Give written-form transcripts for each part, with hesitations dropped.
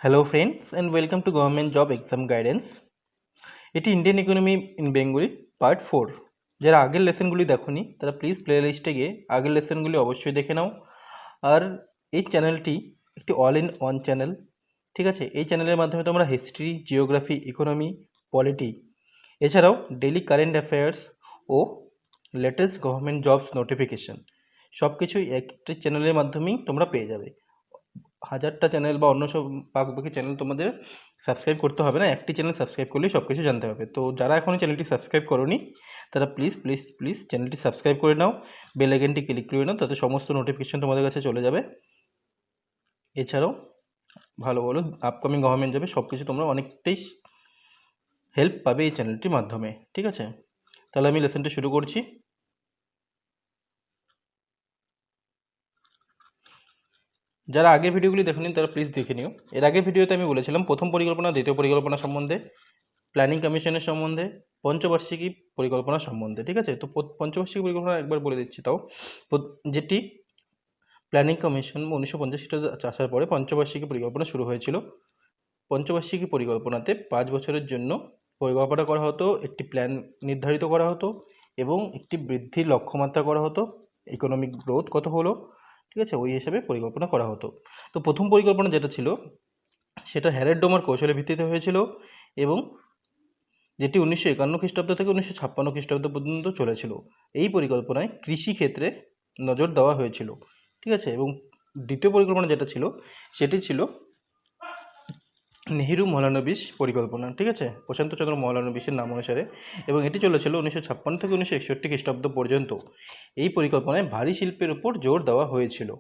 Hello friends and welcome to government job exam guidance. এটি Indian economy in Bengali part 4। যারা আগের লেসনগুলি দেখোনি তারা প্লিজ প্লে লিস্টে গিয়ে আগের লেসনগুলি অবশ্যই দেখে নাও। আর এই চ্যানেলটি একটি অল ইন ওয়ান চ্যানেল, ঠিক আছে। এই চ্যানেলের মাধ্যমে তোমরা হিস্ট্রি, জিওগ্রাফি, ইকোনমি, পলিটি, এছাড়াও ডেইলি কারেন্ট অ্যাফেয়ার্স ও লেটেস্ট গভর্নমেন্ট জবস নোটিফিকেশান সব কিছুই একটি চ্যানেলের মাধ্যমেই তোমরা পেয়ে যাবে। হাজারটা চ্যানেল বা অন্য সব বাকি চ্যানেল তোমাদের সাবস্ক্রাইব করতে হবে না, একটি চ্যানেল সাবস্ক্রাইব করলেই সব কিছু জানতে হবে। তো যারা এখনও চ্যানেলটি সাবস্ক্রাইব করোনি তারা প্লিজ প্লিজ প্লিজ চ্যানেলটি সাবস্ক্রাইব করে নাও, বেল আইকনটি ক্লিক করে নাও, তাতে সমস্ত নোটিফিকেশন তোমাদের কাছে চলে যাবে। এছাড়াও ভালো ভালো আপকামিং গভর্নমেন্ট যাবে সব কিছু তোমরা অনেকটাই হেল্প পাবে এই চ্যানেলটির মাধ্যমে, ঠিক আছে। তাহলে আমি লেসনটা শুরু করছি। যারা আগের ভিডিওগুলি দেখেনি তারা প্লিজ দেখে নিও। এর আগের ভিডিওতে আমি বলেছিলাম প্রথম পরিকল্পনা, দ্বিতীয় পরিকল্পনা সম্বন্ধে, প্ল্যানিং কমিশনের সম্বন্ধে, পঞ্চবার্ষিকী পরিকল্পনা সম্বন্ধে, ঠিক আছে। তো পঞ্চবার্ষিকী পরিকল্পনা একবার বলে দিচ্ছি তাও, যেটি প্ল্যানিং কমিশন 1950 খ্রিস্টাব্দে আসার পরে পঞ্চবার্ষিকী পরিকল্পনা শুরু হয়েছিল। পঞ্চবার্ষিকী পরিকল্পনাতে 5 বছরের জন্য পরিকল্পনা করা হতো, একটি প্ল্যান নির্ধারিত করা হতো এবং একটি বৃদ্ধির লক্ষ্যমাত্রা করা হতো, ইকোনমিক গ্রোথ কত হলো, ঠিক আছে, ওই হিসাবে পরিকল্পনা করা হতো। তো প্রথম পরিকল্পনা যেটা ছিল সেটা হ্যারেড ডোমার কৌশলের ভিত্তিতে হয়েছিল এবং যেটি 1951 খ্রিস্টাব্দ থেকে 1956 খ্রিস্টাব্দ পর্যন্ত চলেছিল। এই পরিকল্পনায় কৃষিক্ষেত্রে নজর দেওয়া হয়েছিল, ঠিক আছে। এবং দ্বিতীয় পরিকল্পনা যেটা ছিল সেটি ছিল নেহেরু মহলানবিশ পরিকল্পনা, ঠিক আছে, প্রশান্তচন্দ্র মহলানবিশের নাম অনুসারে, এবং এটি চলেছিল 1956 থেকে 1961 খ্রিস্টাব্দ পর্যন্ত। এই পরিকল্পনায় ভারী শিল্পের উপর জোর দেওয়া হয়েছিল,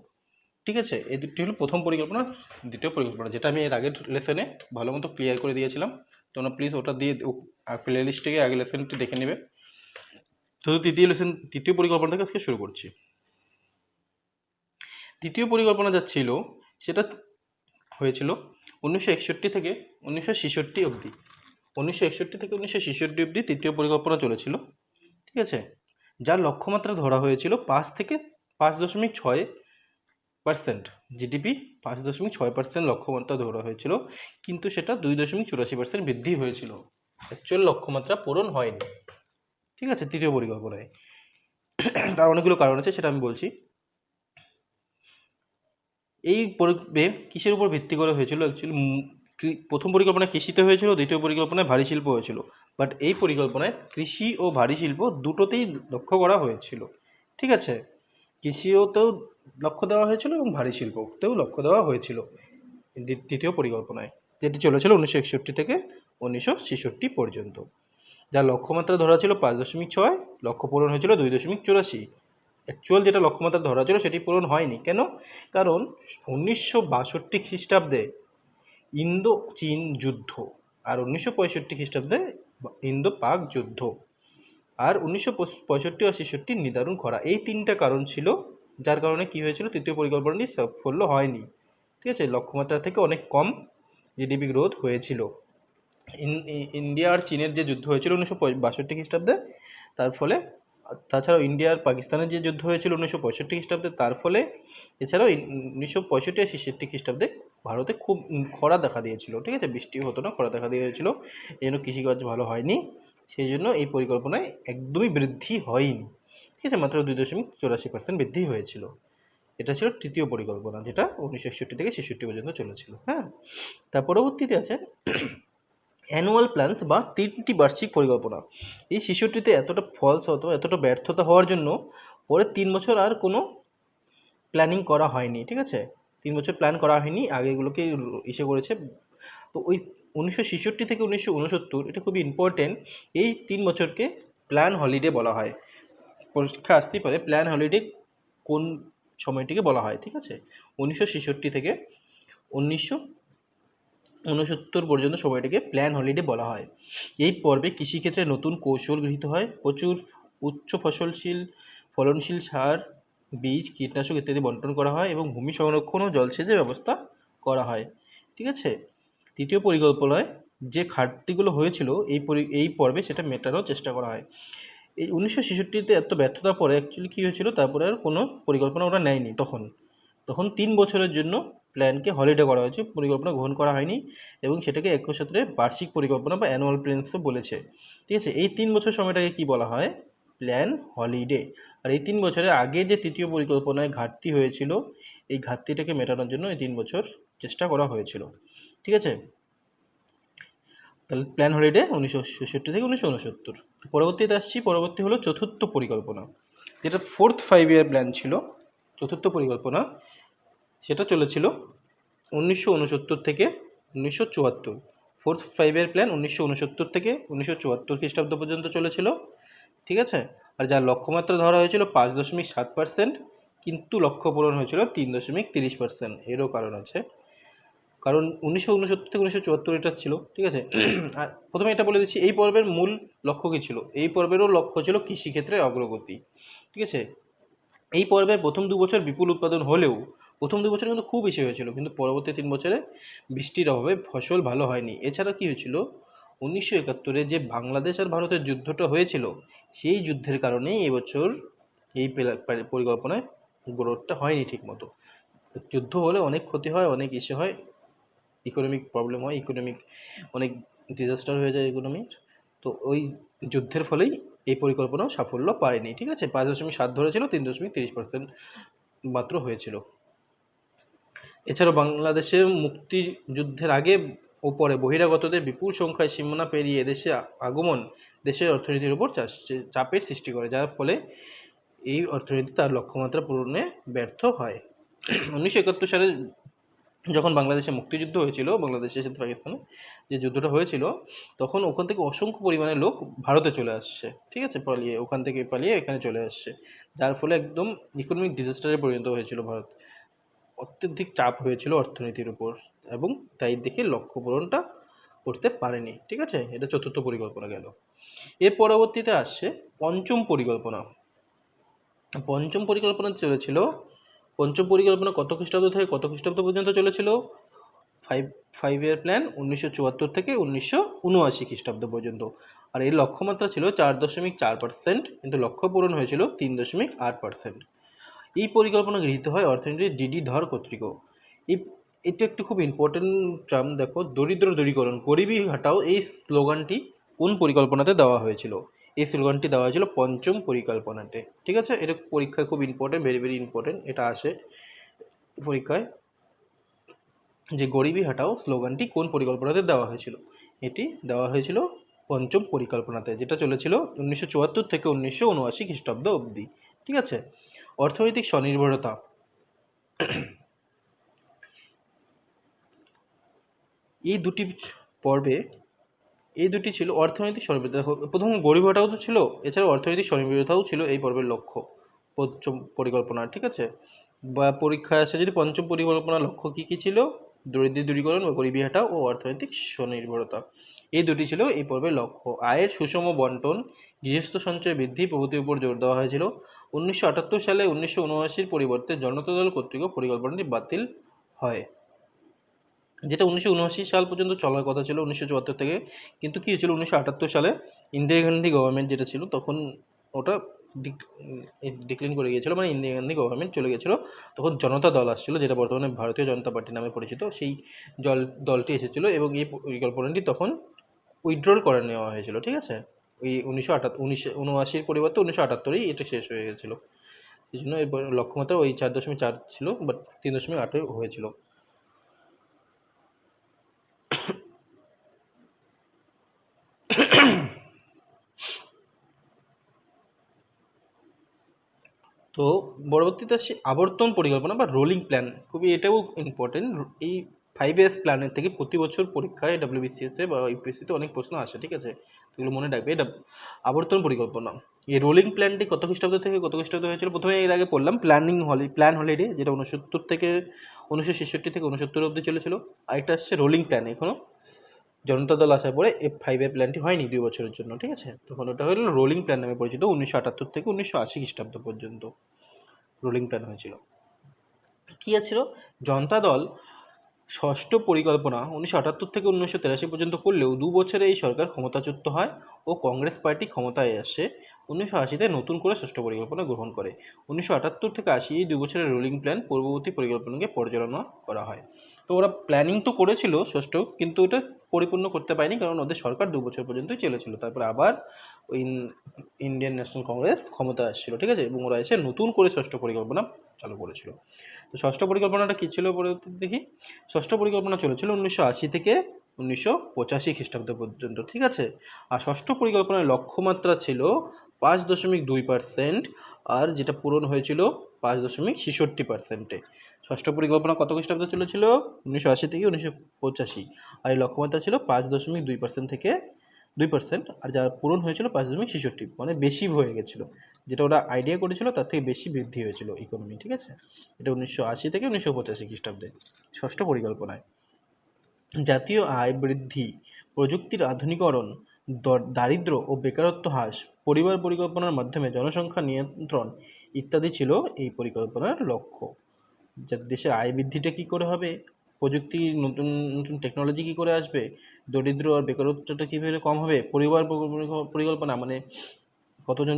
ঠিক আছে। এই দুটি হলো প্রথম পরিকল্পনা, দ্বিতীয় পরিকল্পনা, যেটা আমি এর আগের লেসনে ভালো মতো ক্লিয়ার করে দিয়েছিলাম। তোমরা প্লিজ ওটা দিয়ে প্লে লিস্টে গিয়ে আগের লেসনটি দেখে নেবে। তো তৃতীয় পরিকল্পনা থেকে আজকে শুরু করছি। তৃতীয় পরিকল্পনা যা ছিল সেটা হয়েছিল 1961 থেকে 1966 অবধি। 1961 থেকে 1966 অবধি তৃতীয় পরিকল্পনা চলেছিল, ঠিক আছে। যার লক্ষ্যমাত্রা ধরা হয়েছিল 5.6% জিডিপি, 5.6% লক্ষ্যমাত্রা ধরা হয়েছিল, কিন্তু সেটা 2.84% বৃদ্ধি হয়েছিল। অ্যাকচুয়াল লক্ষ্যমাত্রা পূরণ হয়নি, ঠিক আছে, তৃতীয় পরিকল্পনায়। তার অনেকগুলো কারণ আছে, সেটা আমি বলছি। এই পরিবে কিসের উপর ভিত্তি করে হয়েছিল? অ্যাকচুয়ালি প্রথম পরিকল্পনায় কৃষিতে হয়েছিল, দ্বিতীয় পরিকল্পনায় ভারী শিল্প হয়েছিল। বাট এই পরিকল্পনায় কৃষি ও ভারী শিল্প দুটোতেই লক্ষ্য করা হয়েছিল, ঠিক আছে। কৃষিতেও লক্ষ্য দেওয়া হয়েছিল এবং ভারী শিল্পতেও লক্ষ্য দেওয়া হয়েছিল তৃতীয় পরিকল্পনায়, যেটি চলেছিল 1961 থেকে 1966 পর্যন্ত। যার লক্ষ্যমাত্রা ধরা ছিল 5.6, লক্ষ্য পূরণ হয়েছিল 2.84। অ্যাকচুয়াল যেটা লক্ষ্যমাত্রা ধরা ছিল সেটি পূরণ হয়নি। কেন? কারণ 1962 খ্রিস্টাব্দে ইন্দো চীন যুদ্ধ, আর 1965 খ্রিস্টাব্দে ইন্দো পাক যুদ্ধ, আর 1965 আর 66 নিদারুণ খরা, এই তিনটা কারণ ছিল যার কারণে কি হয়েছিল, তৃতীয় পরিকল্পনাটি সাফল্য হয়নি, ঠিক আছে। লক্ষ্যমাত্রা থেকে অনেক কম জিডিপি গ্রোথ হয়েছিল। ইন্ডিয়া আর চীনের যে যুদ্ধ হয়েছিল 1962 খ্রিস্টাব্দে, তার ফলে, তাছাড়াও ইন্ডিয়া আর পাকিস্তানের যে যুদ্ধ হয়েছিল 1965 খ্রিস্টাব্দে, তার ফলে, এছাড়াও 1965 আর 66 খ্রিস্টাব্দে ভারতে খুব খরা দেখা দিয়েছিল, ঠিক আছে, বৃষ্টি হতো না, খরা দেখা দিয়েছিল, এই জন্য কৃষিকাজ ভালো হয়নি। সেই জন্য এই পরিকল্পনায় একদমই বৃদ্ধি হয়নি, ঠিক আছে, মাত্র 2.84% বৃদ্ধি হয়েছিল। এটা ছিল তৃতীয় পরিকল্পনা, যেটা 1961 থেকে 66 পর্যন্ত চলেছিল। হ্যাঁ, তার পরবর্তীতে আছে অ্যানুয়াল প্ল্যান্স বা 3টি বার্ষিক পরিকল্পনা। এই শিশুটিতে এতটা ফলস হতো, এতটা ব্যর্থতা হওয়ার জন্য পরে 3 বছর আর কোনো প্ল্যানিং করা হয়নি, ঠিক আছে। 3 বছর প্ল্যান করা হয়নি, আগেগুলোকে ইসে করেছে। তো ওই 1966 থেকে 1969, এটা খুবই ইম্পর্টেন্ট। এই 3 বছরকে প্ল্যান হলিডে বলা হয়। পরীক্ষা আসতেই পারে প্ল্যান হলিডে কোন সময়টিকে বলা হয়, ঠিক আছে। 1966 থেকে 1969 পর্যন্ত সময়টিকে প্ল্যান হলিডে বলা হয়। এই পর্বে কৃষিক্ষেত্রে নতুন কৌশল গৃহীত হয়, প্রচুর উচ্চ ফলনশীল সার, বীজ, কীটনাশক ইত্যাদি বন্টন করা হয় এবং ভূমি সংরক্ষণ ও জলসেচের ব্যবস্থা করা হয়, ঠিক আছে। তৃতীয় পরিকল্পনায় যে ঘাটতিগুলো হয়েছিল এই পর্বে সেটা মেটানোর চেষ্টা করা হয়। এই 1966-তে এত ব্যর্থতার পরে অ্যাকচুয়ালি কী হয়েছিল, তারপরে আর কোনো পরিকল্পনা ওরা নেয়নি তখন, তখন 3 বছরের জন্য প্ল্যানকে হলিডে করা হয়েছে, পরিকল্পনা গ্রহণ করা হয়নি এবং সেটাকে একসাথে বার্ষিক পরিকল্পনা বা অ্যানুয়াল প্ল্যানসও বলেছে। ঠিক আছে, এই 3 বছর সময়টাকে কি বলা হয়? Plan holiday. আর এই 3 বছরে আগে যে তৃতীয় পরিকল্পনায় ঘাটতি হয়েছিল, এই ঘাটতিটাকে মেটানোর জন্য এই 3 বছর চেষ্টা করা হয়েছিল। ঠিক আছে, তাহলে প্ল্যান হলিডে 1966 থেকে 1969। পরবর্তীতে আসছি, পরবর্তী হলো চতুর্থ পরিকল্পনা, যেটা 4th 5 ইয়ার প্ল্যান ছিল। চতুর্থ পরিকল্পনা সেটা চলেছিল 1969 থেকে 1974। 4th 5 ইয়ার প্ল্যান 1969 থেকে 1974 খ্রিস্টাব্দ পর্যন্ত চলেছিল। ঠিক আছে, আর যার লক্ষ্যমাত্রা ধরা হয়েছিল 5.7%, কিন্তু লক্ষ্য পূরণ হয়েছিল 3.30%। এরও কারণ আছে, কারণ 1969 থেকে 1974 এটা ছিল। ঠিক আছে, আর প্রথমে এটা বলে দিচ্ছি, এই পর্বের মূল লক্ষ্য কী ছিল? এই পর্বেরও লক্ষ্য ছিল কৃষিক্ষেত্রে অগ্রগতি। ঠিক আছে, এই পর্বের প্রথম 2 বছর বিপুল উৎপাদন হলেও প্রথম 2 বছর কিন্তু খুব বেশি হয়েছিল, কিন্তু পরবর্তী 3 বছরে বৃষ্টির অভাবে ফসল ভালো হয়নি। এছাড়া কী হয়েছিল, 1971 যে বাংলাদেশ আর ভারতের যুদ্ধটা হয়েছিল, সেই যুদ্ধের কারণেই এবছর এই পরিকল্পনায় গ্রোথটা হয়নি ঠিকমতো। যুদ্ধ হলে অনেক ক্ষতি হয়, অনেক ইস্যু হয়, ইকোনমিক প্রবলেম হয়, অনেক ডিজাস্টার হয়ে যায় ইকোনমির। তো ওই যুদ্ধের ফলেই এই পরিকল্পনাও সাফল্য পায়নি। ঠিক আছে, 5.7 ধরেছিল, 3.30% মাত্র হয়েছিল। এছাড়াও বাংলাদেশে মুক্তিযুদ্ধের আগে ও পরে বহিরাগতদের বিপুল সংখ্যায় সীমানা পেরিয়ে এদেশে আগমন দেশের অর্থনীতির উপর চাপের সৃষ্টি করে, যার ফলে এই অর্থনীতি তার লক্ষ্যমাত্রা পূরণে ব্যর্থ হয়। 1971 সালে যখন বাংলাদেশে মুক্তিযুদ্ধ হয়েছিল, বাংলাদেশের সাথে পাকিস্তানে যে যুদ্ধটা হয়েছিল, তখন ওখান থেকে অসংখ্য পরিমাণে লোক ভারতে চলে আসছে। ঠিক আছে, ওখান থেকে পালিয়ে এখানে চলে আসছে, যার ফলে একদম ইকোনমিক ডিজাস্টারে পরিণত হয়েছিল ভারত। অত্যধিক চাপ হয়েছিল অর্থনীতির উপর, এবং তাই দেখে লক্ষ্য পূরণটা করতে পারেনি। ঠিক আছে, এটা চতুর্থ পরিকল্পনা গেল। এর পরবর্তীতে আসছে পঞ্চম পরিকল্পনা। পঞ্চম পরিকল্পনা চলেছিল, পঞ্চম পরিকল্পনা কত খ্রিস্টাব্দ থেকে কত খ্রিস্টাব্দ পর্যন্ত চলেছিল? 5 ইয়ার প্ল্যান 1974 থেকে 1979 খ্রিস্টাব্দ পর্যন্ত। আর এর লক্ষ্যমাত্রা ছিল 4.4%, কিন্তু লক্ষ্য পূরণ হয়েছিল 3.8%। এই পরিকল্পনা গৃহীত হয় অর্থনীতির ডিডি ধর কর্তৃক। এটা একটু খুব ইম্পর্টেন্ট টার্ম, দেখো, দরিদ্র দূরীকরণ, গরিবি হটাও, এই স্লোগানটি কোন পরিকল্পনাতে দেওয়া হয়েছিল? এই স্লোগানটি দেওয়া হয়েছিল পঞ্চম পরিকল্পনাতে। ঠিক আছে, এটা পরীক্ষায় খুব ইম্পর্টেন্ট, ভেরি ভেরি ইম্পর্টেন্ট, এটা আসে পরীক্ষায়, যে গরিবি হটাও স্লোগানটি কোন পরিকল্পনাতে দেওয়া হয়েছিল? এটি দেওয়া হয়েছিল পঞ্চম পরিকল্পনাতে, যেটা চলেছিল 1974 থেকে 1979 খ্রিস্টাব্দ অবধি। ঠিক আছে, অর্থনৈতিক স্বনির্ভরতা, এই দুটি পর্বে এই দুটি ছিল অর্থনৈতিক স্বনির্ভরতা। প্রথম গরিব হটাও তো ছিল, এছাড়াও অর্থনৈতিক স্বনির্ভরতাও ছিল এই পর্বের লক্ষ্য পঞ্চম পরিকল্পনা। ঠিক আছে, বা পরীক্ষায় আসে যদি পঞ্চম পরিকল্পনার লক্ষ্য কী কী ছিল, দরিদ্র দূরীকরণ বা গরিবি হটাও ও অর্থনৈতিক স্বনির্ভরতা, এই দুটি ছিল এই পর্বের লক্ষ্য। আয়ের সুষম বন্টন, গৃহস্থ সঞ্চয় বৃদ্ধি প্রভৃতির উপর জোর দেওয়া হয়েছিল। 1978 সালে 1979 পরিবর্তে জনতা দল কর্তৃক পরিকল্পনাটি বাতিল হয়, যেটা 1979 সাল পর্যন্ত চলার কথা ছিল 1974 থেকে। কিন্তু কী হয়েছিল, 1978 সালে ইন্দিরা গান্ধী গভর্নমেন্ট যেটা ছিল তখন, ওটা ডিক্লাইন করে গিয়েছিল, মানে ইন্দিরা গান্ধী গভর্নমেন্ট চলে গেছিলো। তখন জনতা দল আসছিল, যেটা বর্তমানে ভারতীয় জনতা পার্টি নামে পরিচিত, সেই দলটি এসেছিলো এবং এই পরিকল্পনাটি তখন উইথড্রল করে নেওয়া হয়েছিল। ঠিক আছে, ওই 1979 পরিবর্তে 1978 এটা শেষ হয়ে গেছিলো। এই জন্য এর লক্ষ্যমাত্রা ওই 4.4 ছিল, বাট 3.8 হয়েছিল। তো পরবর্তীতে আসছে আবর্তন পরিকল্পনা বা রোলিং প্ল্যান, খুবই এটাও ইম্পর্টেন্ট। এই 5 ইয়ার্স প্ল্যানের থেকে প্রতি বছর পরীক্ষায় WBCS বা ইউপিএসসিতে অনেক প্রশ্ন আসে। ঠিক আছে, এগুলো মনে রাখবে। এটা আবর্তন পরিকল্পনা। এই রোলিং প্ল্যানটি কত খ্রিস্টাব্দ থেকে কত খ্রিস্টাব্দ হয়েছিল? প্রথমে এর আগে পড়লাম প্ল্যান হলিডে, যেটা 69 থেকে 1966 থেকে 69 অবধি চলেছিল। আর এটা আসছে রোলিং প্ল্যান, এখনও জনতা দল আসার পরে 5 ইয়ার প্ল্যানটি হয়নি 2 বছরের জন্য। ঠিক আছে, তখন ওটা হলো রোলিং প্ল্যান নামে পরিচিত। 1978 থেকে 1980 খ্রিস্টাব্দ পর্যন্ত রোলিং প্ল্যান হয়েছিল। কী আছে, জনতা দল ষষ্ঠ পরিকল্পনা 1978 থেকে 1983 পর্যন্ত করলেও 2 বছরে এই সরকার ক্ষমতাচ্যুত হয় ও কংগ্রেস পার্টি ক্ষমতায় আসে 1980-তে নতুন করে ষষ্ঠ পরিকল্পনা গ্রহণ করে। 1978 থেকে 80 এই 2 বছরের রুলিং প্ল্যান পূর্ববর্তী পরিকল্পনাকে পর্যালোচনা করা হয়। তো ওরা প্ল্যানিং তো করেছিল ষষ্ঠ, কিন্তু ওটা পরিপূর্ণ করতে পারেনি, কারণ ওদের সরকার 2 বছর পর্যন্তই চলেছিল। তারপর আবার ওই ইন্ডিয়ান ন্যাশনাল কংগ্রেস ক্ষমতা আসছিল, ঠিক আছে, এবং ওরা এসে নতুন করে ষষ্ঠ পরিকল্পনা চালু করেছিল। তো ষষ্ঠ পরিকল্পনাটা কী ছিল পরবর্তী দেখি। ষষ্ঠ পরিকল্পনা চলেছিল 1980 থেকে 1985 খ্রিস্টাব্দ পর্যন্ত, ঠিক আছে। আর ষষ্ঠ পরিকল্পনার লক্ষ্যমাত্রা ছিল 5.2%, আর যেটা পূরণ হয়েছিল 5.66%। ষষ্ঠ পরিকল্পনা কত খ্রিস্টাব্দে চলেছিল? 1980 থেকে 1985, আর এই লক্ষ্যমাত্রা ছিল 5.2% থেকে 2%, আর যা পূরণ হয়েছিল 5.66, মানে বেশি হয়ে গেছিলো। যেটা ওরা আইডিয়া করেছিল তার থেকে বেশি বৃদ্ধি হয়েছিল ইকোনমি, ঠিক আছে। এটা 1980 থেকে 1985 খ্রিস্টাব্দে ষষ্ঠ পরিকল্পনায়। জাতীয় আয় বৃদ্ধি, প্রযুক্তির আধুনিকরণ, দারিদ্র ও বেকারত্ব হ্রাস, পরিবার পরিকল্পনার মাধ্যমে জনসংখ্যা নিয়ন্ত্রণ ইত্যাদি ছিল এই পরিকল্পনার লক্ষ্য। যা দেশের আয় বৃদ্ধিটা কী করে হবে, প্রযুক্তি, নতুন নতুন টেকনোলজি কী করে আসবে, দরিদ্র আর বেকারত্বটা কীভাবে কম হবে, পরিবার পরিকল্পনা মানে কতজন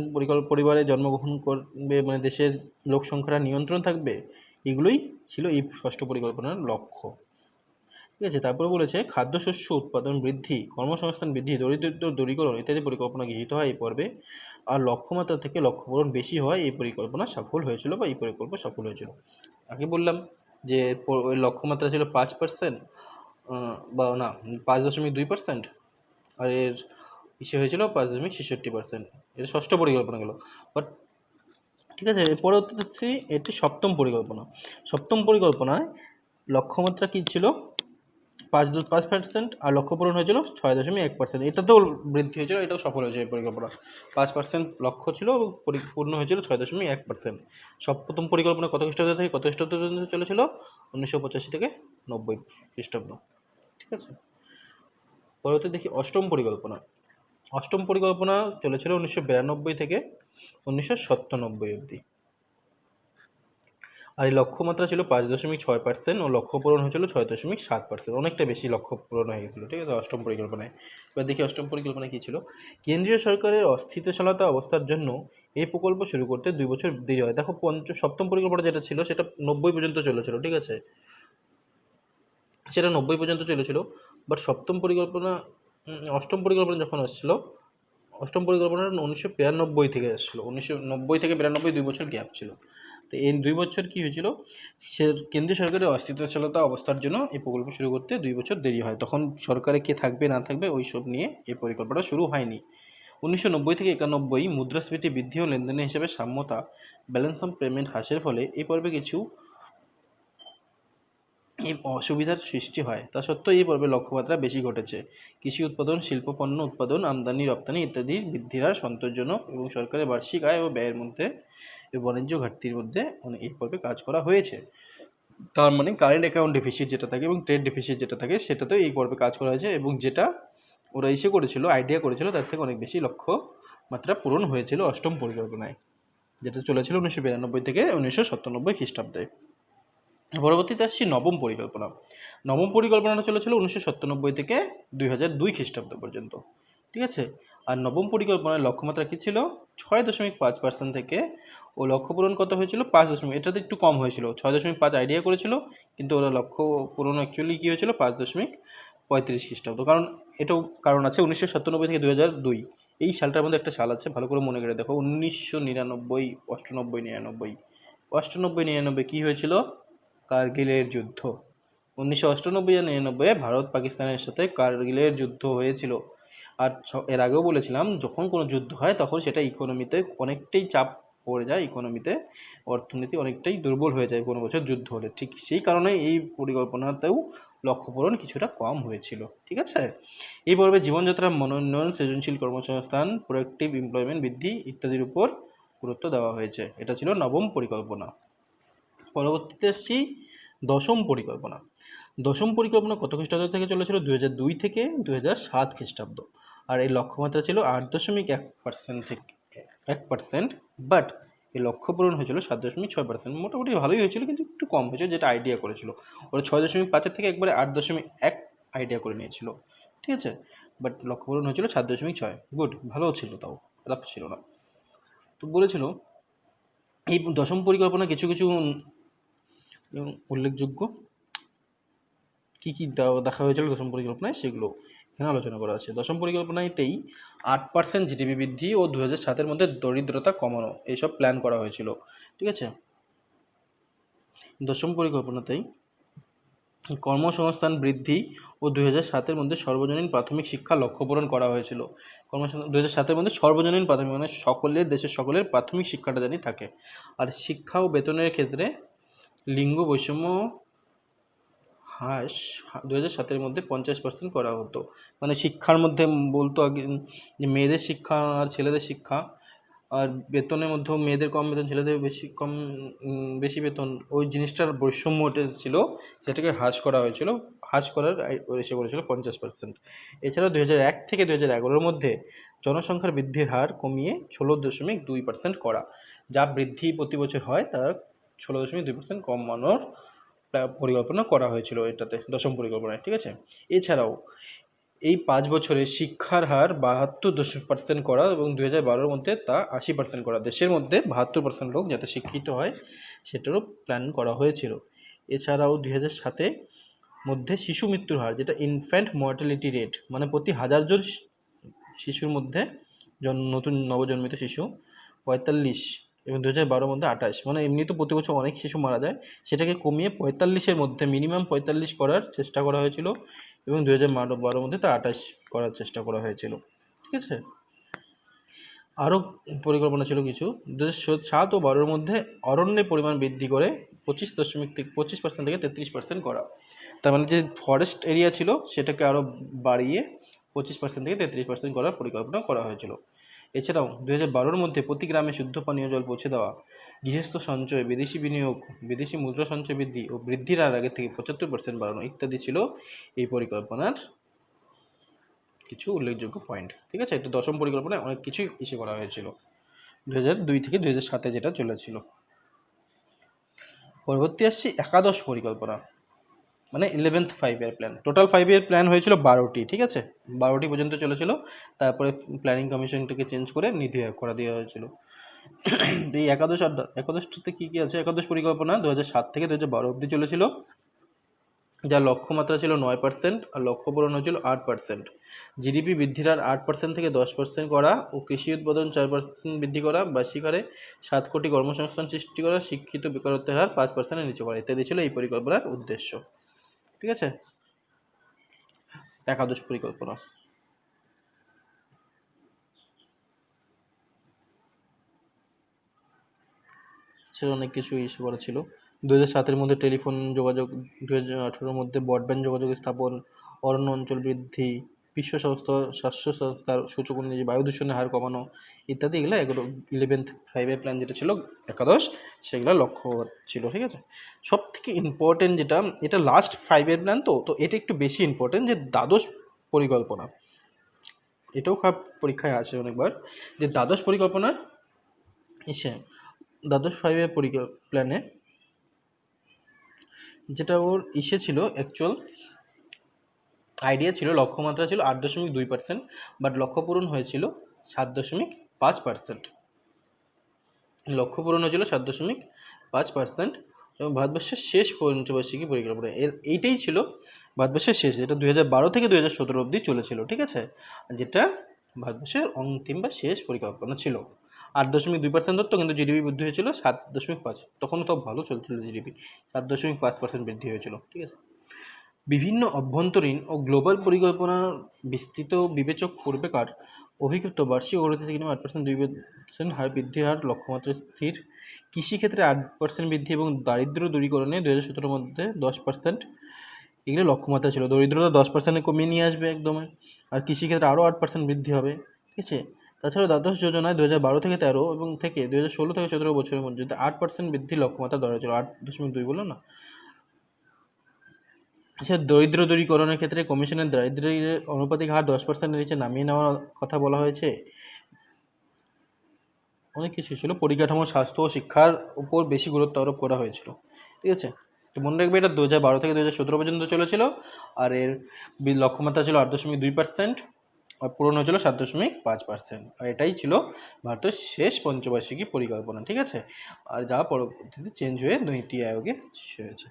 পরিবারে জন্মগ্রহণ করবে, মানে দেশের লোক সংখ্যাটা নিয়ন্ত্রণ থাকবে, এগুলোই ছিল এই ষষ্ঠ পরিকল্পনার লক্ষ্য, ঠিক আছে। তারপরে বলেছে খাদ্যশস্য উৎপাদন বৃদ্ধি, কর্মসংস্থান বৃদ্ধি, দরিদ্র দূরীকরণ ইত্যাদি পরিকল্পনা গৃহীত হয় এই পর্বে। আর লক্ষ্যমাত্রা থেকে লক্ষ্যপূরণ বেশি হয় এই পরিকল্পনা সফল হয়েছিল, বা এই প্রকল্প সফল হয়েছিল। আগে বললাম যে ওই লক্ষ্যমাত্রা ছিল 5%, বা না 5.2%, আর এর ইসে হয়েছিল 5.66%। এটা ষষ্ঠ পরিকল্পনা গেল। বাট ঠিক আছে, এরপরে হচ্ছে এটি সপ্তম পরিকল্পনা। সপ্তম পরিকল্পনায় লক্ষ্যমাত্রা কী ছিল? 5%, আর লক্ষ্য পূরণ হয়েছিল 6.1%। এটাতেও বৃদ্ধি হয়েছিল, এটাও সফল হয়েছে এই পরিকল্পনা। 5% লক্ষ্য ছিল এবং পরিপূর্ণ হয়েছিল 6.1%। সপ্তম পরিকল্পনা কত খ্রিস্টাব্দ থেকে কত খ্রিস্টাব্দ পর্যন্ত চলেছিল? 1985 থেকে 90 খ্রিস্টাব্দ, ঠিক আছে। পরবর্তী দেখি অষ্টম পরিকল্পনা। অষ্টম পরিকল্পনা চলেছিল 1992 থেকে 1997 অবধি, আর এই লক্ষ্যমাত্রা ছিল 5.6% ও লক্ষ্য পূরণ হয়েছিল 6.7%। অনেকটা বেশি লক্ষ্য পূরণ হয়ে গেছিলো, ঠিক আছে, অষ্টম পরিকল্পনায়। এবার দেখি অষ্টম পরিকল্পনায় কী ছিল। কেন্দ্রীয় সরকারের অস্থিতিশীলতা অবস্থার জন্য এই প্রকল্প শুরু করতে 2 বছর দেরি হয়। দেখো সপ্তম পরিকল্পনা যেটা ছিল সেটা 90 পর্যন্ত চলেছিল, ঠিক আছে, সেটা 90 পর্যন্ত চলেছিল। বাট সপ্তম পরিকল্পনা অষ্টম পরিকল্পনা যখন আসছিলো, অষ্টম পরিকল্পনাটা 1992 থেকে আসছিলো। 1990 থেকে 92 2 বছর গ্যাপ ছিল। তো এই 2 বছর কী হয়েছিল, কেন্দ্রীয় সরকারের অস্থিতিশীলতা অবস্থার জন্য এই প্রকল্প শুরু করতে 2 বছর দেরি হয়। তখন সরকারে কে থাকবে না থাকবে ওই সব নিয়ে এই পরিকল্পনা শুরু হয়নি। 1990 থেকে 91 মুদ্রাস্ফীতি বৃদ্ধি ও লেনদেনের হিসাবে সাম্যতা, ব্যালেন্স অফ পেমেন্ট হ্রাসের ফলে এই পর্বে কিছু এই অসুবিধার সৃষ্টি হয়। তা সত্ত্বেও এই পর্বে লক্ষ্যমাত্রা বেশি ঘটেছে। কৃষি উৎপাদন, শিল্প পণ্য উৎপাদন, আমদানি রপ্তানি ইত্যাদির বৃদ্ধির হার সন্তোষজনক, এবং সরকারের বার্ষিক আয় ও ব্যয়ের মধ্যে বাণিজ্য ঘাটতির মধ্যে এই পর্বে কাজ করা হয়েছে। তার মানে কারেন্ট অ্যাকাউন্ট ডেফিসিট যেটা থাকে এবং ট্রেড ডেফিসিট যেটা থাকে সেটাতেও এই পর্বে কাজ করা হয়েছে, এবং যেটা ওরা ইসে করেছিল, আইডিয়া করেছিল, তার থেকে অনেক বেশি লক্ষ্যমাত্রা পূরণ হয়েছিল অষ্টম পরিকল্পনায়, যেটা চলেছিল 1992 থেকে 1997 খ্রিস্টাব্দে। পরবর্তীতে আসছি নবম পরিকল্পনা। নবম পরিকল্পনাটা চলেছিল 1997 থেকে 2002 খ্রিস্টাব্দ পর্যন্ত, ঠিক আছে। আর নবম পরিকল্পনার লক্ষ্যমাত্রা কী ছিল? 6.5% থেকে, ও লক্ষ্য পূরণ কত হয়েছিল? 5 এটাতে একটু কম হয়েছিল। 6.5 আইডিয়া করেছিল, কিন্তু ওরা লক্ষ্য পূরণ অ্যাকচুয়ালি কী হয়েছিল? 5.35 খ্রিস্টাব্দ। কারণ এটাও কারণ আছে, 1997 থেকে 2002 এই সালটার মধ্যে একটা সাল আছে, ভালো করে মনে করে দেখো। 1999, 98, 99 কী হয়েছিল? কার্গিলের যুদ্ধ। 1998 আর 99 ভারত পাকিস্তানের সাথে কার্গিলের যুদ্ধ হয়েছিল। আর এর আগেও বলেছিলাম, যখন কোনো যুদ্ধ হয় তখন সেটা ইকোনমিতে অনেকটাই চাপ পড়ে যায়, ইকোনমিতে অর্থনীতি অনেকটাই দুর্বল হয়ে যায় কোনো বছর যুদ্ধ হলে। ঠিক সেই কারণে এই পরিকল্পনাতেও লক্ষ্য পূরণ কিছুটা কম হয়েছিল, ঠিক আছে। এই পর্বে জীবনযাত্রার মনোন্নয়ন, সৃজনশীল কর্মসংস্থান, প্রোডাক্টিভ এমপ্লয়মেন্ট বৃদ্ধি ইত্যাদির উপর গুরুত্ব দেওয়া হয়েছে। এটা ছিল নবম পরিকল্পনা। পরবর্তীতে আসছি দশম পরিকল্পনা। দশম পরিকল্পনা কত খ্রিস্টাব্দ থেকে চলেছিল? 2002 থেকে 2007 খ্রিস্টাব্দ। আর এই লক্ষ্যমাত্রা ছিল 8.1% থেকে 1%, বাট এই লক্ষ্য পূরণ হয়েছিল 7.6%। মোটামুটি ভালোই হয়েছিল, কিন্তু একটু কম হয়েছিল, যেটা আইডিয়া করেছিল। ওরা 6.5 থেকে একবারে 8.1 আইডিয়া করে নিয়েছিল, ঠিক আছে। বাট লক্ষ্যপূরণ হয়েছিল 7.6। গুড, ভালো ছিল, তাও খারাপ ছিল না। তো বলেছিল এই দশম পরিকল্পনা কিছু কিছু উল্লেখযোগ্য কী কী দেখা হয়েছিল দশম পরিকল্পনায়, সেগুলো এখানে আলোচনা করা আছে। দশম পরিকল্পনাতেই 8% জিডিপি বৃদ্ধি ও 2007-এর মধ্যে দরিদ্রতা কমানো এইসব প্ল্যান করা হয়েছিল, ঠিক আছে। দশম পরিকল্পনাতেই কর্মসংস্থান বৃদ্ধি ও 2007-এর মধ্যে সর্বজনীন প্রাথমিক শিক্ষা লক্ষ্যপূরণ করা হয়েছিল। কর্মসংস্থান 2007-এর মধ্যে সর্বজনীন প্রাথমিক মানে সকলের, দেশের সকলের প্রাথমিক শিক্ষাটা জানি থাকে। আর শিক্ষা ও বেতনের ক্ষেত্রে লিঙ্গ বৈষম্য হ্রাস 2007-এর মধ্যে 50% করা হতো। মানে শিক্ষার মধ্যে বলতো আগে যে মেয়েদের শিক্ষা আর ছেলেদের শিক্ষা, আর বেতনের মধ্যেও মেয়েদের কম বেতন, ছেলেদের বেশি বেতন, ওই জিনিসটার বৈষম্য ছিল, সেটাকে হ্রাস করা হয়েছিল। হ্রাস করার এসে করেছিল 50%। এছাড়াও 2001 থেকে 2011-এর মধ্যে জনসংখ্যার বৃদ্ধির হার কমিয়ে 16.2% করা, যা বৃদ্ধি প্রতি বছর হয় তার 16.2% কমানোর পরিকল্পনা করা হয়েছিল এটাতে, দশম পরিকল্পনায়, ঠিক আছে। এছাড়াও এই 5 বছরে শিক্ষার হার 72% করা এবং 2012-এর মধ্যে তা 80% করা, দেশের মধ্যে 72% লোক যাতে শিক্ষিত হয় সেটারও প্ল্যান করা হয়েছিল। এছাড়াও 2007-এ মধ্যে শিশু মৃত্যুর হার, যেটা ইনফ্যান্ট মর্টালিটি রেট, মানে প্রতি 1000 জন শিশুর মধ্যে নতুন নবজন্মিত শিশু 45, এবং 2012-এর মধ্যে 28, মানে এমনি তো প্রতি বছর অনেক শিশু মারা যায়, সেটাকে কমিয়ে 45-এর মধ্যে মিনিমাম 45 করার চেষ্টা করা হয়েছিল, এবং 2012-এর মধ্যে তা 28 করার চেষ্টা করা হয়েছিল, ঠিক আছে। আরও পরিকল্পনা ছিল কিছু। 2007 ও 2012-এর মধ্যে অরণ্যের পরিমাণ বৃদ্ধি করে 25% থেকে 33% করা, তার মানে যে ফরেস্ট এরিয়া ছিল সেটাকে আরও বাড়িয়ে 25% থেকে 33% করার পরিকল্পনা করা হয়েছিল। এছাড়াও 2012-এর মধ্যে প্রতি গ্রামে শুদ্ধ পানীয় জল পৌঁছে দেওয়া, গৃহস্থ সঞ্চয়, বিদেশি বিনিয়োগ, বিদেশি মুদ্রা সঞ্চয় বৃদ্ধি ও বৃদ্ধির হার আগে থেকে 75% বাড়ানো ইত্যাদি ছিল এই পরিকল্পনার কিছু উল্লেখযোগ্য পয়েন্ট, ঠিক আছে। এটা দশম পরিকল্পনায় অনেক কিছুই ইস্যু করা হয়েছিল 2002 থেকে 2007-এ যেটা চলেছিল। পরবর্তী আসছি একাদশ পরিকল্পনা, মানে 11th 5-year plan. Total 5-year plan হয়েছিল 12টি, ঠিক আছে, 12টি পর্যন্ত চলেছিল। তারপরে প্ল্যানিং কমিশনটাকে চেঞ্জ করে নীতি আয়োগ করা দেওয়া হয়েছিল। এই একাদশটিতে কী কী আছে? একাদশ পরিকল্পনা 2007 থেকে 2012 অবধি চলেছিল, যার লক্ষ্যমাত্রা ছিল 9% আর লক্ষ্য পূরণ হয়েছিল 8%। জিডিপি বৃদ্ধির হার 8% থেকে 10% করা ও কৃষি উৎপাদন 4% বৃদ্ধি করা, বার্ষিক হারে 7 কোটি কর্মসংস্থান সৃষ্টি করা, শিক্ষিত বেকারত্বের হার 5%-এর নিচে করা ইত্যাদি ছিল এই পরিকল্পনার উদ্দেশ্য, ঠিক আছে। একাদশ পরিকল্পনা ছিল, অনেক কিছু ইস্যু করা ছিল। 2007-এর মধ্যে টেলিফোন যোগাযোগ, 2018-এর মধ্যে ব্রডব্যান্ড যোগাযোগ স্থাপন, অরণ্য অঞ্চল বৃদ্ধি, বিশ্ব স্বাস্থ্য সংস্থার সূচক অনুযায়ী বায়ু দূষণের হার কমানো ইত্যাদি, এগুলো 11th 5-year প্ল্যান যেটা ছিল একাদশ, সেগুলো লক্ষ্য ছিল, ঠিক আছে। সব থেকে ইম্পর্টেন্ট যেটা, এটা লাস্ট 5-year প্ল্যান, তো এটা একটু বেশি ইম্পর্টেন্ট, যে দ্বাদশ পরিকল্পনা, এটাও পরীক্ষায় আসে অনেকবার, যে দ্বাদশ পরিকল্পনার দ্বাদশ 5-year প্ল্যানে যেটা ওর ছিল অ্যাকচুয়াল আইডিয়া ছিল, লক্ষ্যমাত্রা ছিল 8.2%, বাট লক্ষ্য পূরণ হয়েছিল 7.5%। লক্ষ্য পূরণ হয়েছিল 7.5%, এবং ভারতবর্ষের শেষ পঞ্চবার্ষিকী পরিকল্পনা এইটাই ছিল ভারতবর্ষের শেষ, যেটা 2012 থেকে 2017 অবধি চলেছিল, ঠিক আছে, যেটা ভারতবর্ষের অন্তিম বা শেষ পরিকল্পনা ছিল। 8.2% ধরতো, কিন্তু জিডিপি বৃদ্ধি হয়েছিল 7.5, তখন তো ভালো চলছিল জিডিপি, 7.5% বৃদ্ধি হয়েছিল, ঠিক আছে। বিভিন্ন অভ্যন্তরীণ ও গ্লোবাল পরিকল্পনার বিস্তৃত বিবেচক পূর্বেকার অভিজ্ঞতা বার্ষিক অগ্রগতি থেকে 8.2% হার বৃদ্ধির হার লক্ষ্যমাত্রা স্থির। কৃষিক্ষেত্রে 8% বৃদ্ধি এবং দারিদ্র্য দূরীকরণে 2017-এর মধ্যে 10%, এগুলো লক্ষ্যমাত্রা ছিল। দরিদ্রতা 10% কমিয়ে নিয়ে আসবে একদমই, আর কৃষিক্ষেত্রে আরও 8% বৃদ্ধি হবে, ঠিক আছে। তাছাড়া দ্বাদশ যোজনায় 2012 থেকে 13 এবং 2016 থেকে 17 বছরের মধ্যে 8% বৃদ্ধির লক্ষ্যমাত্রা ধরা হয়েছিল, 8.2 বললো না। আচ্ছা, দরিদ্র দূরীকরণের ক্ষেত্রে কমিশনের দারিদ্র্যের আনুপাতিক হার 10%-এর নিচে নামিয়ে নেওয়ার কথা বলা হয়েছে। অনেক কিছু ছিল, পরিকাঠামো, স্বাস্থ্য ও শিক্ষার উপর বেশি গুরুত্ব আরোপ করা হয়েছিল, ঠিক আছে। তো মনে রাখবে, এটা 2012 থেকে 2017 পর্যন্ত চলেছিল, আর এর লক্ষ্যমাত্রা ছিল 8.2%, আর পূরণ হয়েছিল 7.5%। আর এটাই ছিল ভারতের শেষ পঞ্চবার্ষিকী পরিকল্পনা, ঠিক আছে। আর যা পরবর্তীতে চেঞ্জ হয়ে নীতি আয়োগে হয়েছে।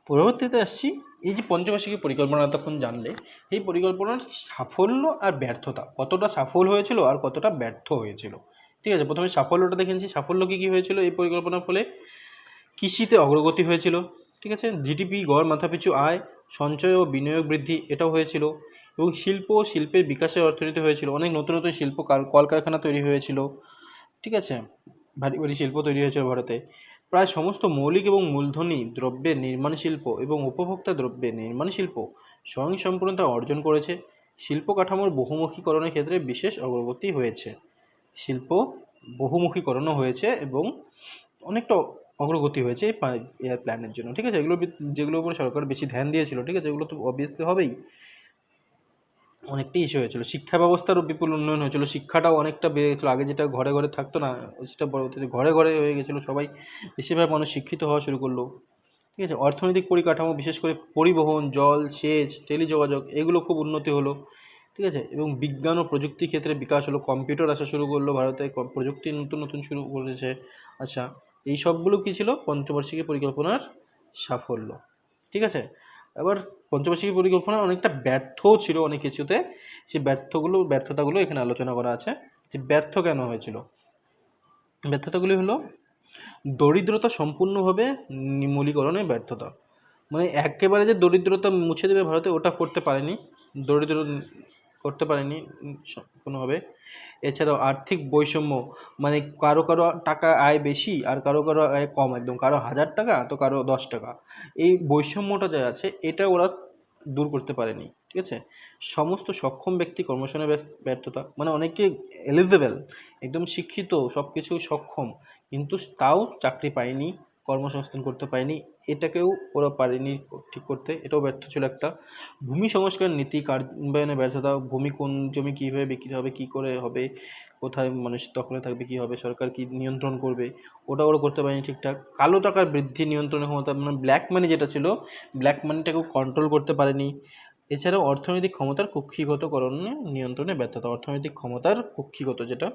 পরবর্তীতে আসছি, এই যে পঞ্চবার্ষিকী পরিকল্পনা তখন জানলে, এই পরিকল্পনার সাফল্য আর ব্যর্থতা, কতটা সফল হয়েছিল আর কতটা ব্যর্থ হয়েছিল। ঠিক আছে, প্রথমে সাফল্যটা দেখে নিচ্ছি। সাফল্য কী কী হয়েছিল এই পরিকল্পনার ফলে? কৃষিতে অগ্রগতি হয়েছিল, ঠিক আছে। জিডিপি, গড় মাথাপিছু আয়, সঞ্চয় ও বিনিয়োগ বৃদ্ধি, এটাও হয়েছিল। এবং শিল্প ও শিল্পের বিকাশের অর্থনীতি হয়েছিল, অনেক নতুন নতুন শিল্প কলকারখানা তৈরি হয়েছিল, ঠিক আছে। ভারী ভারী শিল্প তৈরি হয়েছিল ভারতে। প্রায় সমস্ত মৌলিক এবং মূলধনী দ্রব্যের নির্মাণ শিল্প এবং উপভোক্তা দ্রব্যের নির্মাণ শিল্প স্বয়ংসম্পূর্ণতা অর্জন করেছে। শিল্প কাঠামোর বহুমুখীকরণের ক্ষেত্রে বিশেষ অগ্রগতি হয়েছে। শিল্প বহুমুখীকরণও হয়েছে এবং অনেকটা অগ্রগতি হয়েছে এই 5 year প্ল্যানের জন্য, ঠিক আছে। যেগুলোর উপরে সরকার বেশি ধ্যান দিয়েছিল, ঠিক আছে, এগুলো তো অবভিয়াসলি হবেই। অনেকটা ইস্যু হয়েছিল। শিক্ষা ব্যবস্থারও বিপুল উন্নয়ন হয়েছিল, শিক্ষাটাও অনেকটা বেড়ে গেছিলো। আগে যেটা ঘরে ঘরে থাকতো না, সেটা পরবর্তীতে ঘরে ঘরে হয়ে গেছিলো, সবাই বেশিরভাগ মানুষ শিক্ষিত হওয়া শুরু করলো, ঠিক আছে। অর্থনৈতিক পরিকাঠামো, বিশেষ করে পরিবহন, জল সেচ, টেলিযোগাযোগ, এগুলো খুব উন্নতি হলো, ঠিক আছে। এবং বিজ্ঞান ও প্রযুক্তির ক্ষেত্রে বিকাশ হলো, কম্পিউটার আসা শুরু করলো ভারতে, প্রযুক্তি নতুন নতুন শুরু করেছে। আচ্ছা, এই সবগুলো কী ছিল পঞ্চবার্ষিকী পরিকল্পনার সাফল্য, ঠিক আছে। এবার পঞ্চবার্ষিকী পরিকল্পনা অনেকটা ব্যর্থও ছিল অনেক কিছুতে। সেই ব্যর্থতাগুলো এখানে আলোচনা করা আছে, যে ব্যর্থ কেন হয়েছিল। ব্যর্থতাগুলি হলো দরিদ্রতা সম্পূর্ণভাবে নির্মূলীকরণে ব্যর্থতা, মানে একেবারে যে দরিদ্রতা মুছে দেবে ভারতে, ওটা করতে পারেনি, দরিদ্র করতে পারেনি কোনোভাবে। এছাড়াও আর্থিক বৈষম্য, মানে কারো কারো টাকা আয় বেশি আর কারো কারো আয় কম, একদম কারো 1000 টাকা তো কারো 10 টাকা, এই বৈষম্যটা যা আছে এটা ওরা দূর করতে পারেনি, ঠিক আছে। সমস্ত সক্ষম ব্যক্তি কর্মসংস্থানে ব্যর্থতা, মানে অনেকে এলিজেবল, একদম শিক্ষিত, সব কিছু সক্ষম, কিন্তু তাও চাকরি পায়নি, কর্মসংস্থান করতে পারেনি, এটাকেও ওরা পারেনি ঠিক করতে, এটাও ব্যর্থ ছিল একটা। ভূমি সংস্কার নীতি কার্যান্বয়নে ব্যর্থতা, ভূমি কোন জমি কীভাবে বিক্রি হবে, কী করে হবে, কোথায় মানুষ দখলে থাকবে, কী হবে, সরকার কী নিয়ন্ত্রণ করবে, ওটা ওরা করতে পারেনি ঠিকঠাক। কালো টাকার বৃদ্ধি নিয়ন্ত্রণের ক্ষমতা, মানে ব্ল্যাক মানি যেটা ছিল, ব্ল্যাক মানিটাকেও কন্ট্রোল করতে পারেনি। এছাড়াও অর্থনৈতিক ক্ষমতার কক্ষিগতকরণে নিয়ন্ত্রণে ব্যর্থতা, অর্থনৈতিক ক্ষমতার কক্ষিগত, যেটা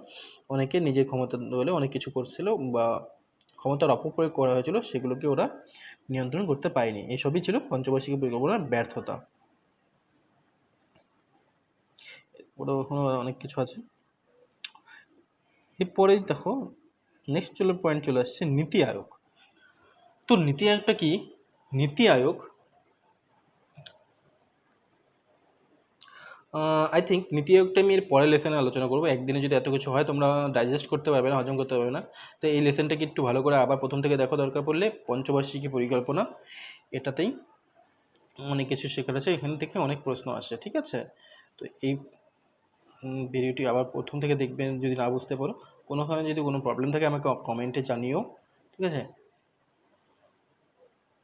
অনেকে নিজের ক্ষমতা বলে অনেক কিছু করছিল বা ক্ষমতার অপপ্রয়োগ করা হয়েছিল, সেগুলোকে ওরা নিয়ন্ত্রণ করতে পারেনি। এসবই ছিল পঞ্চবার্ষিকী পরিকল্পনার ব্যর্থতা। ওটা এখনো অনেক কিছু আছে। এরপরেই দেখো নেক্সট পয়েন্ট চলে আসছে নীতি আয়োগ। তো নীতি আয়োগটা কি? নীতি আয়োগ আই থিঙ্ক নীতি আয়োগটা আমি এর পরের লেসনে আলোচনা করবো। একদিনে যদি এত কিছু হয় তোমরা ডাইজেস্ট করতে পারবে না, হজম করতে পারবে না। তো এই লেসনটাকে একটু ভালো করে আবার প্রথম থেকে দেখো, দরকার পড়লে পঞ্চবার্ষিকী পরিকল্পনা, এটাতেই অনেক কিছু শেখার আছে, এখান থেকে অনেক প্রশ্ন আসে, ঠিক আছে। তো এই ভিডিওটি আবার প্রথম থেকে দেখবেন, যদি না বুঝতে পারো, কোনোখানে যদি কোনো প্রবলেম থাকে আমাকে কমেন্টে জানিও, ঠিক আছে।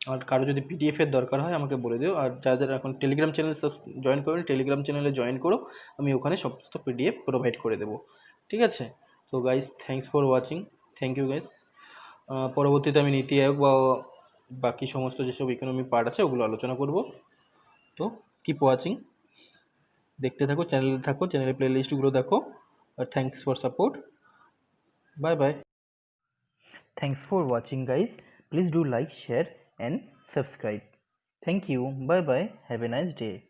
আর কারো যদি পিডিএফের দরকার হয় আমাকে বলে দিও। আর যাদের এখন টেলিগ্রাম চ্যানেল জয়েন করো, টেলিগ্রাম চ্যানেলে জয়েন করো, আমি ওখানে সমস্ত পিডিএফ প্রোভাইড করে দেবো, ঠিক আছে। তো guys, thanks for watching, thank you guys. পরবর্তীতে আমি নীতি আয়োগ বা বাকি সমস্ত যেসব ইকোনমি পার্ট আছে ওগুলো আলোচনা করব। তো কিপ ওয়াচিং, দেখতে থাকো, চ্যানেলে থাকো, চ্যানেলের প্লে লিস্টগুলো দেখো। আর thanks for support, bye bye. Thanks for watching guys. Please do like, share and subscribe. Thank you. Bye bye. Have a nice day.